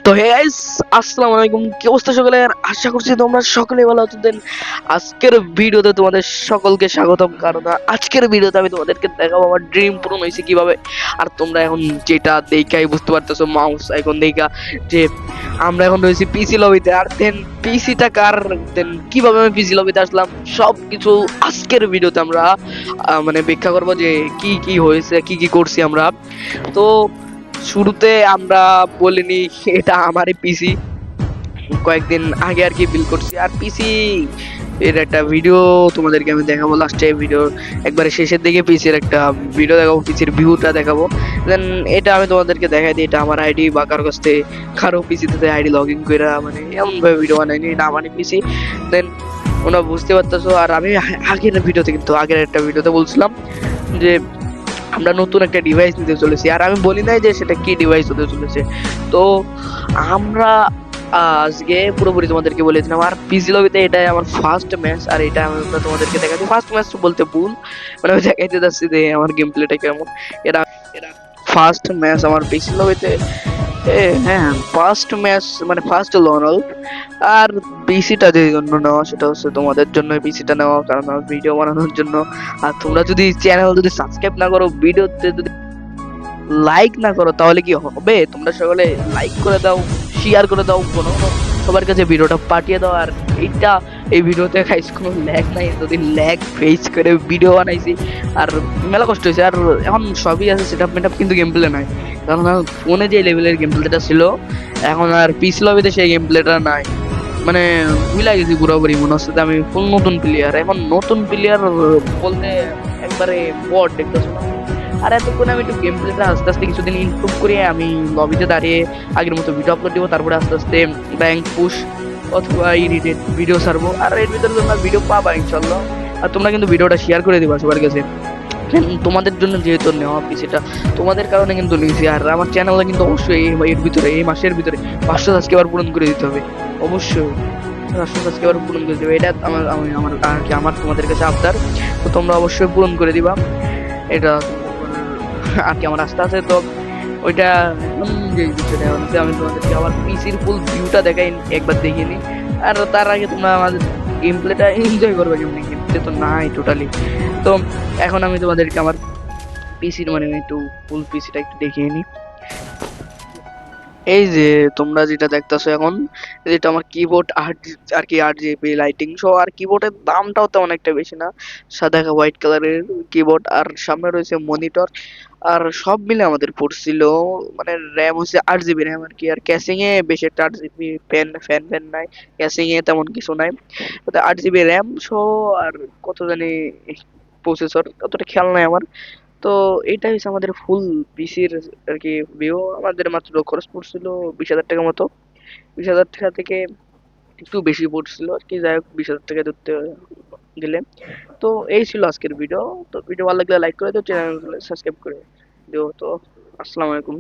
তো hey guys, আসসালামু আলাইকুম। কি অবস্থা সকলের? আশা করছি তোমরা সকলেই ভালো আছো। দেন আজকের ভিডিওতে তোমাদের সকলকে স্বাগতম। কারণ আজকের ভিডিওতে আমি তোমাদেরকে দেখাবো আমার ড্রিম পূরণ হয়েছে কিভাবে। আর তোমরা এখন যেটা দেখাই বুঝতে পারতেছো, মাউস এখন দেখা যে আমরা এখন রয়েছি পিসি লবিতে। আর দেন পিসিটা কার, দেন কিভাবে আমি পিসি লবিতে আসলাম, সব কিছু আজকের ভিডিওতে আমরা মানে ব্যাখ্যা করবো যে কি কি হয়েছে, কি কি করছি আমরা। তো শুরুতে আমরা বলিনি এটা আমারই পিসি, কয়েকদিন আগে আর কি বিল করছি। আর পিসি এর একটা ভিডিও তোমাদেরকে আমি দেখাবো লাস্টে, ভিডিও একবারে শেষের দিকে পিসির একটা ভিডিও দেখাবো, পিসির ভিউটা দেখাবো। দেন এটা আমি তোমাদেরকে দেখাই দিই এটা আমার আইডি, বা কারো কাছ থেকে কারো পিসিতে আইডি লগ ইন করে মানে এমন ভাবে ভিডিও বানাইনি, এটা আমারই পিসি। দেন ওরা বুঝতে পারতেছো। আর আমি আগের ভিডিওতে, কিন্তু আগের একটা ভিডিওতে বলছিলাম যে আমরা নতুন একটা ডিভাইস নিতে চলেছি। আর আমি বলি নাই যে সেটা কি ডিভাইস হতে চলেছে। তো আমরা আজকে পুরোপুরি তোমাদেরকে বলে দিলাম। আর পিসি লবিতে এটাই আমার ফার্স্ট ম্যাচ, আর এটা আমরা তোমাদেরকে দেখাচ্ছি। ফার্স্ট ম্যাচ বলতে ভুল, মানে আমি দেখাইতে যাচ্ছি যে আমার গেম প্লেটা কেমন। এটা ফার্স্ট ম্যাচ আমার পিসি লবিতে। হ্যাঁ, ফার্স্ট ম্যাচ মানে ফার্স্ট লনাল। আর পিসিটা যে জন্য নেওয়া, সেটা হচ্ছে তোমাদের জন্য পিসিটা নেওয়া, কারণ আমার ভিডিও বানানোর জন্য। আর তোমরা যদি চ্যানেল যদি সাবস্ক্রাইব না করো, ভিডিওতে যদি লাইক না করো, তাহলে কি হবে? তোমরা সকলে লাইক করে দাও, শেয়ার করে দাও, কোনো সবার কাছে ভিডিওটা পাঠিয়ে দাও। আর এই ভিডিওতে খাইস কোনো ল্যাগ নাই, এতদিন ল্যাগ ফেস করে ভিডিও বানাইছি। আর মেলা কষ্ট হয়েছে। আর এখন সবই আছে, সেটআপ মেটআপ, কিন্তু গেম প্লে নাই। কারণ ফোনে যে লেভেলের গেম প্লেটা ছিল, এখন আর পিসি লবিতে সেই গেম প্লেটা নাই। মানে ভুলে গেছি পুরোপুরি, মনে হচ্ছে যে আমি ফুল নতুন প্লেয়ার। এখন নতুন প্লেয়ার বলতে একবারে বট দেখতেছো না। আর এতক্ষণ আমি একটু গেম প্লেটা আস্তে আস্তে কিছুদিন ইমপ্রুভ করে আমি লবিতে দাঁড়িয়ে আগের মতো ভিডিও আপলোড দিব। তারপরে আস্তে আস্তে ব্যাংক পুশ অথবা এডিটেড ভিডিও ছাড়বো। আর এর ভিতরে তোমরা ভিডিও পাবা ইনশাল্লাহ। আর তোমরা কিন্তু ভিডিওটা শেয়ার করে দিবা সবার কাছে। তোমাদের জন্য যেহেতু নেওয়া পিসিটা, তোমাদের কারণে কিন্তু নিয়েছি। আর আমার চ্যানেলে কিন্তু অবশ্যই এর ভিতরে, এই মাসের ভিতরে 500 সাবস্ক্রাইবার পূরণ করে দিতে হবে অবশ্যই। 500 সাবস্ক্রাইবার পূরণ করে দেবে, এটা আমার আর কি আমার তোমাদের কাছে আবদার। তো তোমরা অবশ্যই পূরণ করে দিবা এটা আর কি আমার আস্থা আছে। তো ওইটা যে বিষয়টা হচ্ছে, আমি তোমাদেরকে আবার পিসির ফুল ভিউটা দেখাই, একবার দেখিয়ে নিই। আর তার আগে তোমরা আমাদের গেম প্লেটা এনজয় করবে, যেমনি গেম প্লে তো নাই টোটালি। তো এখন আমি তোমাদেরকে আমার পিসির মানে একটু ফুল পিসিটা একটু দেখিয়ে নিই। এই যে তোমরা যেটা দেখতেছো এখন, যেটা আমার কিবোর্ড আর কি 8 জিবি লাইটিং সহ। আর কিবোর্ডের দামটাও তেমন একটা বেশি না, সাদা হোয়াইট কালারের কিবোর্ড। আর সামনে রয়েছে মনিটর। আর সব মিলে আমাদের পড়ছিল, মানে র্যাম হচ্ছে 8 জিবি র্যাম আর কি। আর ক্যাসিং এ বেশি একটা 8 জিবি ফ্যান নাই, ক্যাসিং এ তেমন কিছু নাই। 8 জিবি র্যাম সহ। আর কত জানি প্রসেসর, অতটা খেয়াল নাই আমার। তো এটা হচ্ছে আমাদের ফুল পিসির আর কি ভিউ। আমাদের মাত্র খরচ পড়ছিল 20,000 টাকা মতো। 20,000 টাকা থেকে একটু বেশি পড়ছিল আর কি। যাই হোক, 20,000 টাকা ধরতে গেলে। তো এই ছিল আজকের ভিডিও। তো ভিডিও ভালো লাগলে লাইক করে দিও, চ্যানেল সাবস্ক্রাইব করে দিও। তো আসসালামু আলাইকুম।